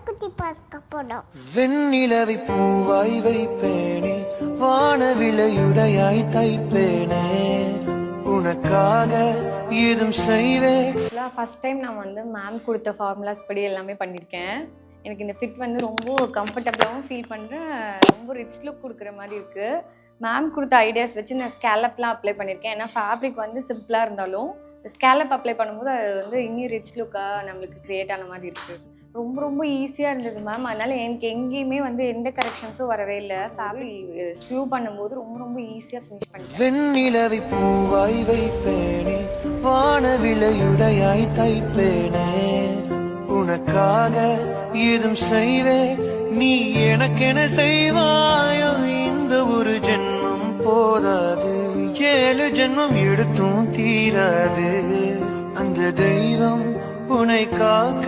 குட்டி பார்க்க போனோம். வெண்ணிலவை பூவாய் வைப்பேனே, வானவிலையுடையாய் தைப்பேனே, உனக்காக ஏதும் செய்வேன். ஃபர்ஸ்ட் டைம் நான் வந்து மேம் கொடுத்த ஃபார்முலாஸ் படி எல்லாமே பண்ணியிருக்கேன். எனக்கு இந்த ஃபிட் வந்து ரொம்ப கம்ஃபர்டபுளாகவும் ஃபீல் பண்ணுறேன். ரொம்ப ரிச் லுக் கொடுக்குற மாதிரி இருக்குது. மேம் கொடுத்த ஐடியாஸ் வச்சு நான் ஸ்கேலப்லாம் அப்ளை பண்ணியிருக்கேன். ஏன்னா ஃபேப்ரிக் வந்து சிம்பிளாக இருந்தாலும் ஸ்கேலப் அப்ளை பண்ணும்போது அது வந்து இன்னும் ரிச் லுக்காக நம்மளுக்கு க்ரியேட் ஆன மாதிரி இருக்குது. ரொம்ப ரொம்ப ஈஸியாக இருந்தது மேம். அதனால் எனக்கு எங்கேயுமே வந்து எந்த கரெக்ஷன்ஸும் வரவே இல்லை. ஃபேப்ரிக் ஸ்வியூ பண்ணும்போது ரொம்ப ரொம்ப ஈஸியாக ஃபினிஷ் பண்ணிட்டேன். வெண்ணிலவை பூவாய் வைப்பேனே, வானவிலையுடையாய் தைப்பேனே, உனக்காக ஏதும் செய்வேன். நீ எனக்கென செய்வாயோ, இந்த ஒரு ஜென்மம் போதாது, 7 ஜென்மம் எடுத்தும் தீராது. அந்த தெய்வம் உன்னை காக்க